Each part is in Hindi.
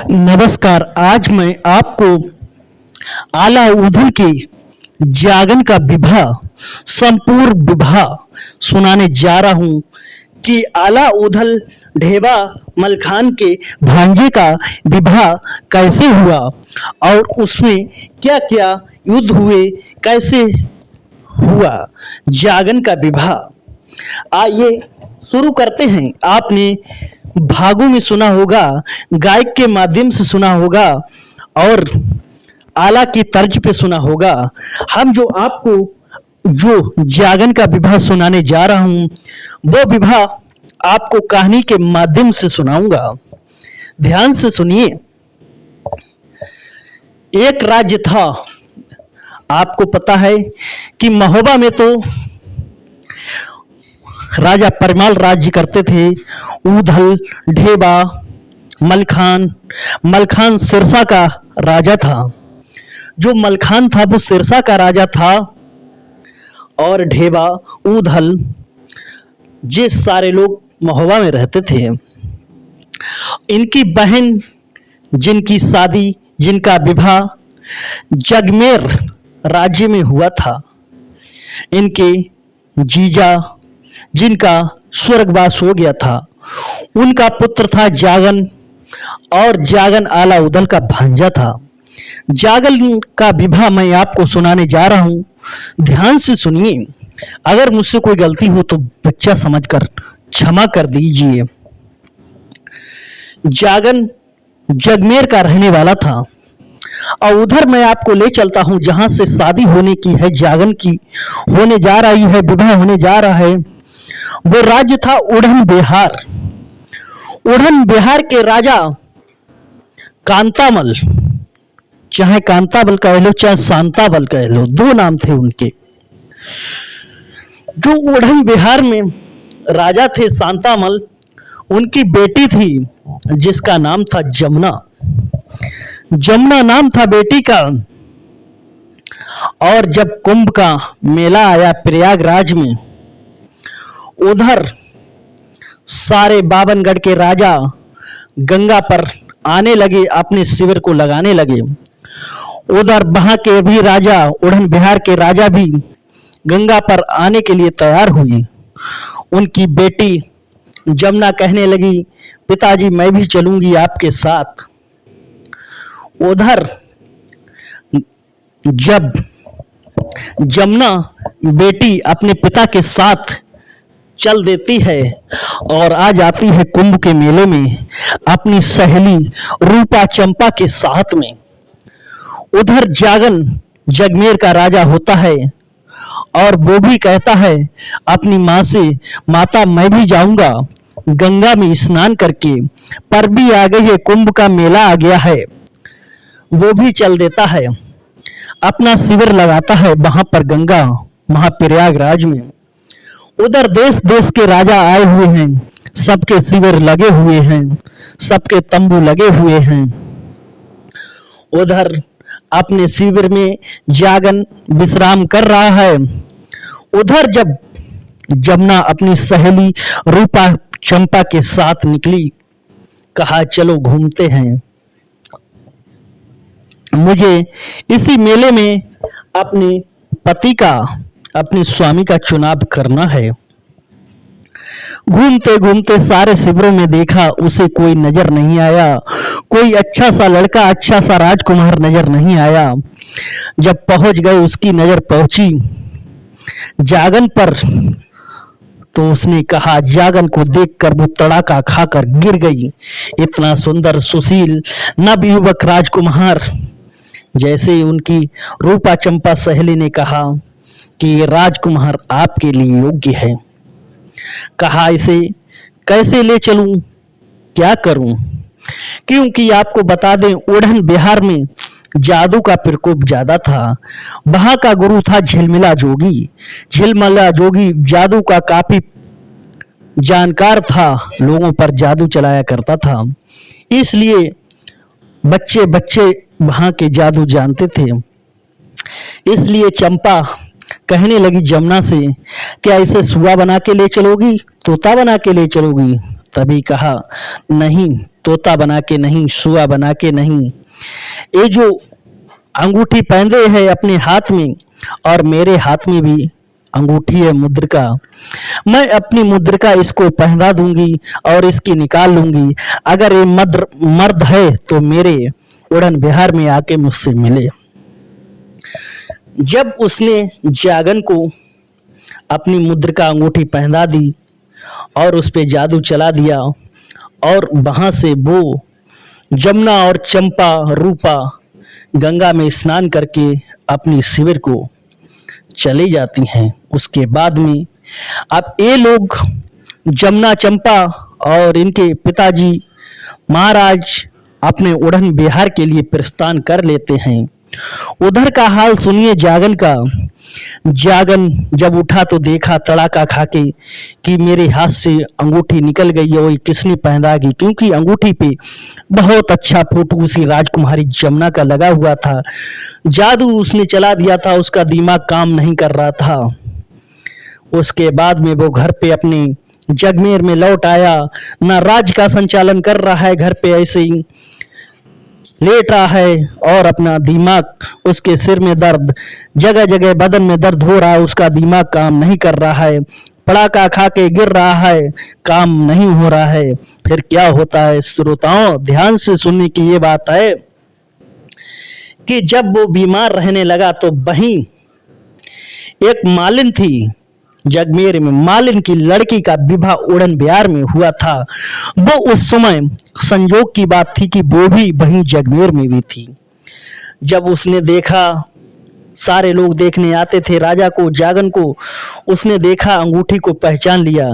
नमस्कार। आज मैं आपको आला ऊधल के जागन का विवाह संपूर्ण विवाह सुनाने जा रहा हूँ कि आला ऊधल ढेबा मलखान के भांजे का विवाह कैसे हुआ और उसमें क्या क्या युद्ध हुए, कैसे हुआ जागन का विवाह। आइए शुरू करते हैं। आपने भागों में सुना होगा, गायक के माध्यम से सुना होगा और आला की तर्ज पे सुना होगा। हम जो आपको जो जागन का विवाह सुनाने जा रहा हूं वो विवाह आपको कहानी के माध्यम से सुनाऊंगा। ध्यान से सुनिए। एक राज्य था। आपको पता है कि महोबा में तो राजा परमाल राज्य करते थे। ऊधल ढेबा मलखान सिरसा का राजा था। जो मलखान था वो सिरसा का राजा था और ढेबा ऊधल ये सारे लोग महोबा में रहते थे। इनकी बहन जिनकी शादी जिनका विवाह जगमेर राज्य में हुआ था। इनके जीजा जिनका स्वर्गवास हो गया था, उनका पुत्र था जागन और जागन आला ऊधल का भांजा था। जागन का विवाह मैं आपको सुनाने जा रहा हूं। ध्यान से सुनिए। अगर मुझसे कोई गलती हो तो बच्चा समझकर क्षमा कर दीजिए। जागन जगमेर का रहने वाला था और उधर मैं आपको ले चलता हूं जहां से शादी होने की है, जागन की होने जा रही है, विवाह होने जा रहा है। वो राज्य था उड़न बिहार। उड़न बिहार के राजा कांतामल, चाहे कांताबल कह लो चाहे शांताबल कह लो, दो नाम थे उनके। जो उड़न बिहार में राजा थे शांतामल, उनकी बेटी थी जिसका नाम था जमुना। जमुना नाम था बेटी का। और जब कुंभ का मेला आया प्रयागराज में, उधर सारे बावनगढ़ के राजा गंगा पर आने लगे, अपने शिविर को लगाने लगे। उधर वहां के भी राजा, उड़न बिहार के राजा भी गंगा पर आने के लिए तैयार हुई। उनकी बेटी जमुना कहने लगी, पिताजी मैं भी चलूंगी आपके साथ। उधर जब जमुना बेटी अपने पिता के साथ चल देती है और आ जाती है कुंभ के मेले में अपनी सहेली रूपा चंपा के साथ में। उधर जागन जगमेर का राजा होता है और वो भी कहता है अपनी माँ से, माता मैं भी जाऊंगा गंगा में स्नान करके, पर भी आ गई है, कुंभ का मेला आ गया है। वो भी चल देता है, अपना शिविर लगाता है वहां पर गंगा महाप्रयागराज में। उधर देश देश के राजा आए हुए हैं, सबके शिविर लगे हुए हैं, सबके तंबू लगे हुए हैं। उधर अपने शिविर में जागन विश्राम कर रहा है। उधर जब जमुना अपनी सहेली रूपा चंपा के साथ निकली, कहा चलो घूमते हैं, मुझे इसी मेले में अपने पति का, अपने स्वामी का चुनाव करना है। घूमते घूमते सारे शिविरों में देखा, उसे कोई नजर नहीं आया। कोई अच्छा सा लड़का, अच्छा सा राजकुमार नजर नहीं आया। जब पहुंच गए, उसकी नजर पहुंची जागन पर, तो उसने कहा, जागन को देखकर वो तड़ाका खाकर गिर गई। इतना सुंदर सुशील नवयुवक राजकुमार। जैसे उनकी रूपा चंपा सहेली ने कहा कि ये राजकुमार आपके लिए योग्य है। कहा इसे कैसे ले चलूं, क्या करूं? क्योंकि आपको बता दें उड़न बिहार में जादू का प्रकोप ज्यादा था। वहां का गुरु था झिलमिला जोगी। झिलमिला जोगी जादू का काफी जानकार था, लोगों पर जादू चलाया करता था। इसलिए बच्चे बच्चे वहां के जादू जानते थे। इसलिए चंपा कहने लगी जमुना से, क्या इसे सुआ बना के ले चलोगी, तोता बना के ले चलोगी? तभी कहा नहीं, तोता बना के नहीं, शुआ बना के नहीं। ये जो अंगूठी पहने है अपने हाथ में, और मेरे हाथ में भी अंगूठी है मुद्रिका। मैं अपनी मुद्रिका इसको पहना दूंगी और इसकी निकाल लूंगी। अगर ये मर्द है तो मेरे उड़न बिहार में आके मुझसे मिले। जब उसने जागन को अपनी मुद्रिका अंगूठी पहना दी और उस पे जादू चला दिया, और वहां से वो जमुना और चंपा रूपा गंगा में स्नान करके अपनी शिविर को चली जाती हैं। उसके बाद में अब ये लोग जमुना चंपा और इनके पिताजी महाराज अपने उड़न बिहार के लिए प्रस्थान कर लेते हैं। उधर का हाल सुनिए जागन का। जागन जब उठा तो देखा तड़ाका खाके कि मेरे हाथ से अंगूठी निकल गई है, वो किसने पहना दी, क्योंकि अंगूठी पे बहुत अच्छा फोटो उसी राजकुमारी जमुना का लगा हुआ था। जादू उसने चला दिया था, उसका दिमाग काम नहीं कर रहा था। उसके बाद में वो घर पे अपने जगमेर में लौट आया, ना राज का संचालन कर रहा है, घर पे ऐसे ही लेट रहा है, और अपना दिमाग, उसके सिर में दर्द, जगह जगह बदन में दर्द हो रहा है, उसका दिमाग काम नहीं कर रहा है, पड़ाका खा के गिर रहा है, काम नहीं हो रहा है। फिर क्या होता है श्रोताओं, ध्यान से सुनने की ये बात है कि जब वो बीमार रहने लगा तो वहीं एक मालिन थी जगमेर में, मालिन की लड़की का विवाह उड़न बिहार में हुआ था। वो उस समय संजोग की बात थी कि वो भी वहीं जगमेर में भी थी। जब उसने देखा, सारे लोग देखने आते थे राजा को, जागन को, उसने देखा, अंगूठी को पहचान लिया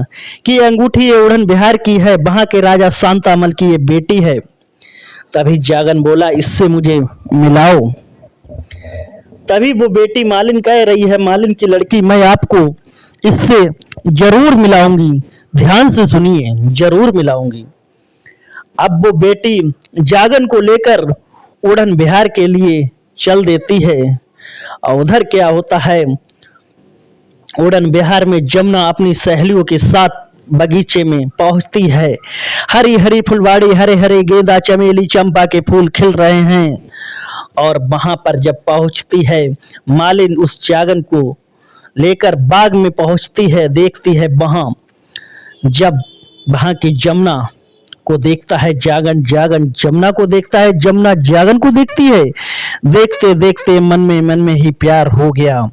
कि ये अंगूठी ये उड़न बिहार की है, वहां के राजा शांतामल की ये बेटी है। तभी जागन बोला इससे मुझे मिलाओ। तभी वो बेटी मालिन कह रही है, मालिन की लड़की, मैं आपको इससे जरूर मिलाऊंगी, ध्यान से सुनिए, जरूर मिलाऊंगी। अब वो बेटी जागन को लेकर उड़न बिहार के लिए चल देती है। और उधर क्या होता है, उड़न बिहार में जमुना अपनी सहेलियों के साथ बगीचे में पहुंचती है। हरी हरी फुलवाड़ी, हरे हरे गेंदा, चमेली, चंपा के फूल खिल रहे हैं। और वहां पर जब पहुंचती है, मालिन उस जागन को लेकर बाग में पहुंचती है, देखती है वहां, जब वहां की जमुना को देखता है जागन, जागन जमुना को देखता है, जमुना जागन को देखती है। देखते देखते मन में ही प्यार हो गया।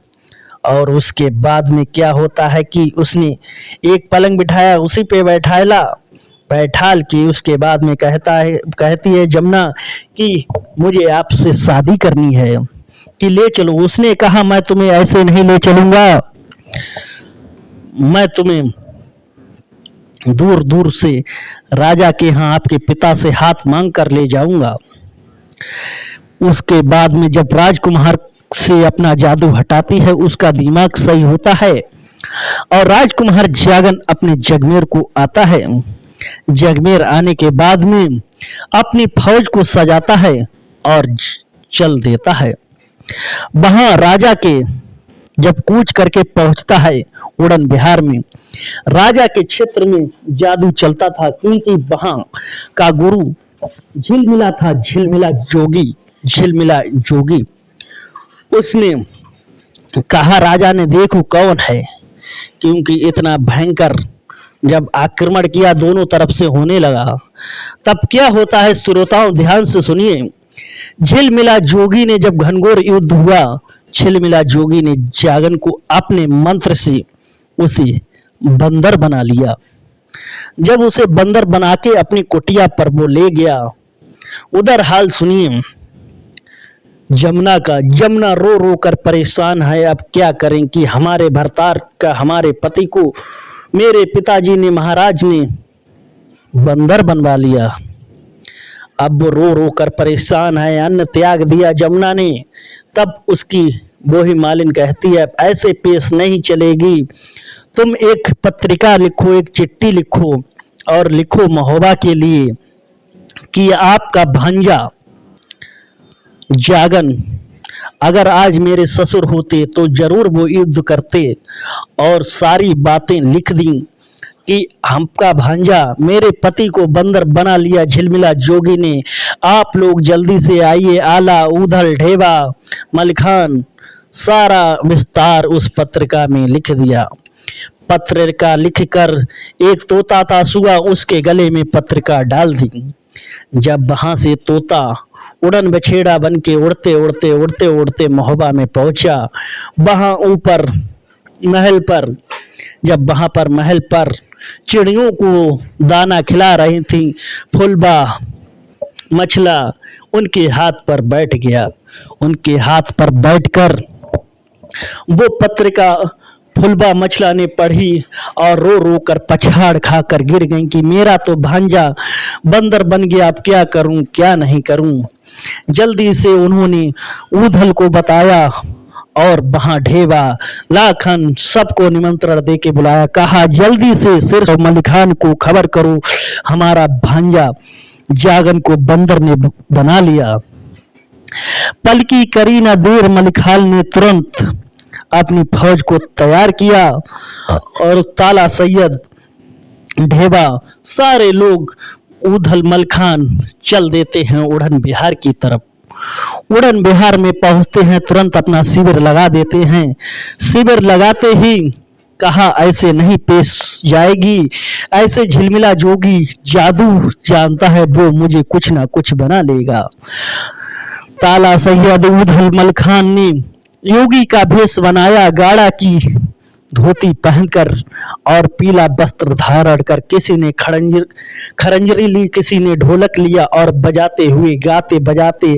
और उसके बाद में क्या होता है कि उसने एक पलंग बिठाया, उसी पे बैठाल की उसके बाद में कहती है जमुना कि मुझे आपसे शादी करनी है, कि ले चलो। उसने कहा मैं तुम्हें ऐसे नहीं ले चलूंगा, मैं तुम्हें दूर दूर से राजा के यहाँ आपके पिता से हाथ मांग कर ले जाऊंगा। उसके बाद में जब राजकुमार से अपना जादू हटाती है, उसका दिमाग सही होता है और राजकुमार जागन अपने जगमेर को आता है। जगमेर आने के बाद में अपनी फौज को सजाता है और चल देता है। वहां राजा के जब कूच करके पहुंचता है उड़न बिहार में, राजा के क्षेत्र में जादू चलता था, क्योंकि वहां का गुरु झिलमिला था, झिलमिला जोगी। उसने कहा राजा ने, देखो कौन है, क्योंकि इतना भयंकर जब आक्रमण किया दोनों तरफ से होने लगा, तब क्या होता है श्रोताओं ध्यान से सुनिए। झिलमिला जोगी ने जब घनघोर युद्ध हुआ, झिलमिला जोगी ने जागन को अपने मंत्र से उसे बंदर बना लिया। जब उसे बंदर बना के अपनी कुटिया पर वो ले गया, उधर हाल सुनिए जमुना का। जमुना रो रो कर परेशान है, अब क्या करें कि हमारे भरतार का, हमारे पति को मेरे पिताजी ने, महाराज ने बंदर बनवा लिया। अब वो रो रो कर परेशान है, अन्न त्याग दिया जमुना ने। तब उसकी बोही मालिन कहती है ऐसे पेश नहीं चलेगी, तुम एक पत्रिका लिखो, एक चिट्ठी लिखो और लिखो महोबा के लिए कि आपका भांजा जागन अगर आज मेरे ससुर होते तो जरूर वो युद्ध करते, और सारी बातें लिख दी कि हमका भांजा मेरे पति को बंदर बना लिया झिलमिला जोगी ने, आप लोग जल्दी से आइए। आला, ऊधल, ढेबा, मलखान सारा विस्तार उस पत्रिका में लिख दिया। पत्रिका लिखकर एक तोता था, सुबह उसके गले में पत्रिका डाल दी। जब वहां से तोता उड़न बछेड़ा बन के उड़ते उड़ते उड़ते उड़ते महोबा में पहुंचा, वहां ऊपर महल पर, जब वहां पर महल पर चिड़ियों को दाना खिला रही थी, फुलबा मछला उनके हाथ पर बैठ गया। उनके हाथ पर बैठकर वो पत्रिका फुलबा मछला ने पढ़ी और रो रो कर पछाड़ खाकर गिर गई कि मेरा तो भांजा बंदर बन गया, अब क्या करूं क्या नहीं करूं। जल्दी से उन्होंने ऊधल को बताया और वहां ढेबा लाखन सबको निमंत्रण दे के बुलाया। कहा जल्दी से सिर्फ मलिखान को खबर करो, हमारा भांजा जागन को बंदर ने बना लिया। पलकी करी ना देर, मलिखान ने तुरंत अपनी फौज को तैयार किया और ताला सैयद, ढेबा सारे लोग ऊधल मलखान चल देते हैं उड़न बिहार की तरफ। उड़न बिहार में पहुंचते हैं, तुरंत अपना शिविर लगा देते हैं। शिविर लगाते ही कहा ऐसे नहीं पेश जाएगी, ऐसे झिलमिला जोगी जादू जानता है, वो मुझे कुछ ना कुछ बना लेगा। ताला सैयद ऊधल मलखान ने योगी का भेष बनाया, गाड़ा की धोती पहनकर और पीला वस्त्र धारण कर, किसी ने खरंजरी ली, किसी ने ढोलक लिया और बजाते हुए गाते बजाते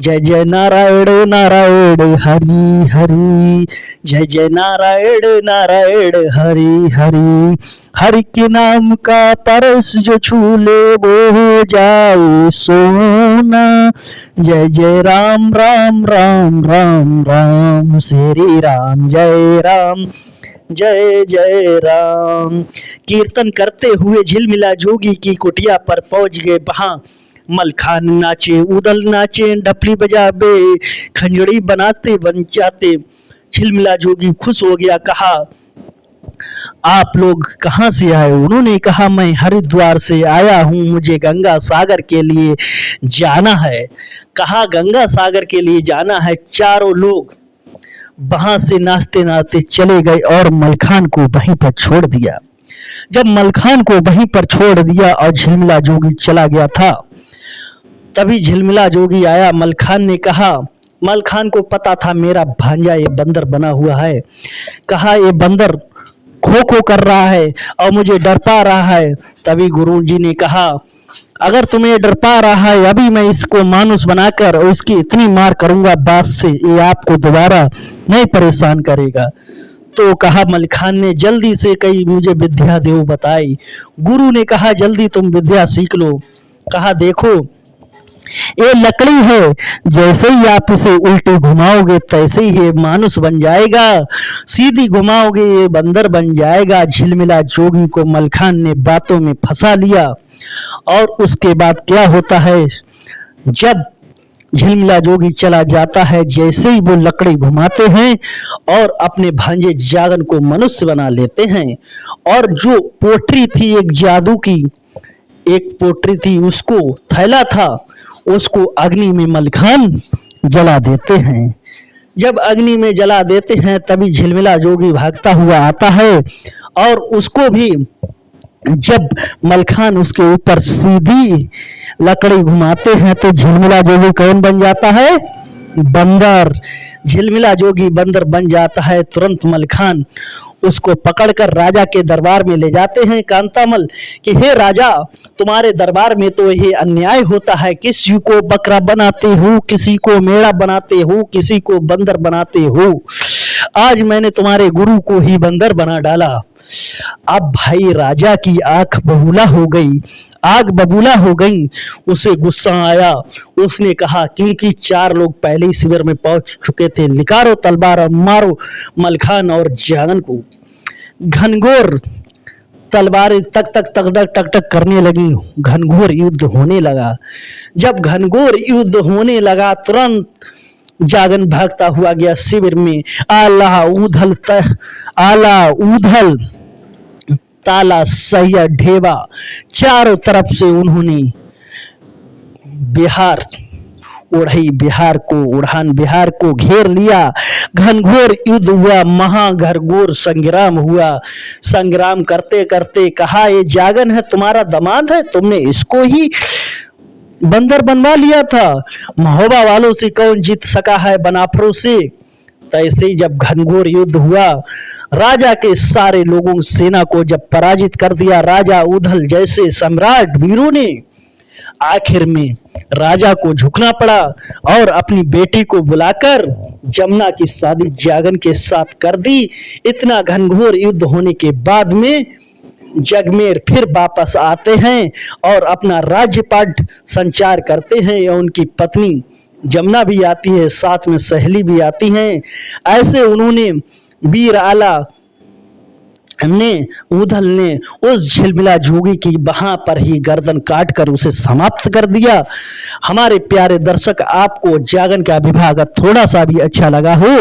जय जय नारायण नारायण हरि हरि, जय जय नारायण नारायण हरि हरि, हरि के नाम का परस जो छू ले वो हो जाए सोना, जय जय राम राम राम राम राम, श्री राम जय राम जय जय राम। कीर्तन करते हुए झिलमिला जोगी की कुटिया पर पहुंच गए। वहां मलखान नाचे, ऊधल नाचे, डफली बजाबे, खंजड़ी बनाते बन जाते। झिलमिला जोगी खुश हो गया। कहा आप लोग कहां से आए? उन्होंने कहा मैं हरिद्वार से आया हूं, मुझे गंगा सागर के लिए जाना है। कहा गंगा सागर के लिए जाना है। चारों लोग वहां से नाचते नाचते चले गए और मलखान को वहीं पर छोड़ दिया। जब मलखान को वहीं पर छोड़ दिया और झिलमिला जोगी चला गया था, तभी झिलमिला जोगी आया। मलखान ने कहा, मलखान को पता था मेरा भांजा ये बंदर बना हुआ है। कहा ये बंदर खो खो कर रहा है और मुझे डर पा रहा है। तभी गुरुजी ने कहा अगर तुम्हें डर पा रहा है, अभी मैं इसको मानुस बनाकर और इसकी इतनी मार करूंगा बात से, ये आपको दोबारा नहीं परेशान करेगा। तो कहा मलखान ने जल्दी से कई मुझे विद्या देव बताई। गुरु ने कहा जल्दी तुम विद्या सीख लो। कहा देखो ये लकड़ी है, जैसे ही आप इसे उल्टी घुमाओगे तैसे ही ये मानुस बन जाएगा, सीधी घुमाओगे ये बंदर बन जाएगा। झिलमिला जोगी को मलखान ने बातों में फंसा लिया। और उसके बाद क्या होता है, जब झिलमिला जोगी चला जाता है, जैसे ही वो लकड़ी घुमाते हैं और अपने भांजे जागन को मनुष्य बना लेते हैं। और जो पोटरी थी एक जादू की, एक पोटरी थी, उसको थैला था, उसको अग्नि में मलखान जला देते हैं। जब अग्नि में जला देते हैं तभी झिलमिला जोगी भागता हुआ आता है और उसको भी जब मलखान उसके ऊपर सीधी लकड़ी घुमाते हैं तो झिलमिला जोगी कौन बन जाता है? बंदर। झिलमिला जोगी बंदर बन जाता है। तुरंत मलखान उसको पकड़कर राजा के दरबार में ले जाते हैं कांतामल कि हे राजा, तुम्हारे दरबार में तो ये अन्याय होता है, किसी को बकरा बनाते हो, किसी को मेढ़ा बनाते हो, किसी को बंदर बनाते हो। आज मैंने तुम्हारे गुरु को ही बंदर बना डाला। अब भाई राजा की आंख बबूला हो गई, आग बबूला हो गई। उसे गुस्सा आया। उसने कहा क्योंकि 4 लोग पहले ही शिविर में पहुंच चुके थे, निकारो तलवार और मारो मलखान और जागन को। घनघोर तलवारें तक तक तक टक टक टक करने लगी। घनघोर युद्ध होने लगा। जब घनघोर युद्ध होने लगा तुरंत जागन भागता हुआ गया शिविर में। आला ऊधल ताला सहिया ढेवा, चारों तरफ से उन्होंने बिहार उड़ान बिहार को घेर लिया। घनघोर युद्ध हुआ, महाघोर संग्राम हुआ। संग्राम करते करते कहा, ये जागन है तुम्हारा दामाद है, तुमने इसको ही बंदर बनवा लिया था। महोबा वालों से कौन जीत सका है बनाफरों से। तैसे ही जब घनघोर युद्ध हुआ, राजा के सारे लोगों सेना को जब पराजित कर दिया, राजा उदल जैसे सम्राट वीरों ने, आखिर में राजा को झुकना पड़ा और अपनी बेटी को बुलाकर जमुना की शादी जागन के साथ कर दी। इतना घनघोर युद्ध होने के बाद में जगमेर फिर वापस आते हैं और अपना राज्यपाठ संचार करते हैं। और उनकी पत्नी जमुना भी आती है, साथ में सहेली भी आती हैं। ऐसे उन्होंने वीर आला उदल ने उस झिलमिला जोगी की वहां पर ही गर्दन काट कर उसे समाप्त कर दिया। हमारे प्यारे दर्शक, आपको जागन का विभाग थोड़ा सा भी अच्छा लगा हो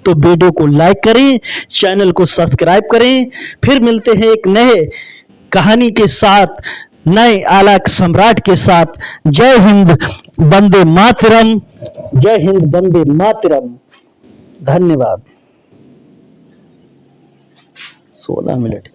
तो वीडियो को लाइक करें, चैनल को सब्सक्राइब करें। फिर मिलते हैं एक नए कहानी के साथ, नए आला सम्राट के साथ। जय हिंद, वंदे मातरम। जय हिंद, वंदे मातरम। धन्यवाद। 16 मिनट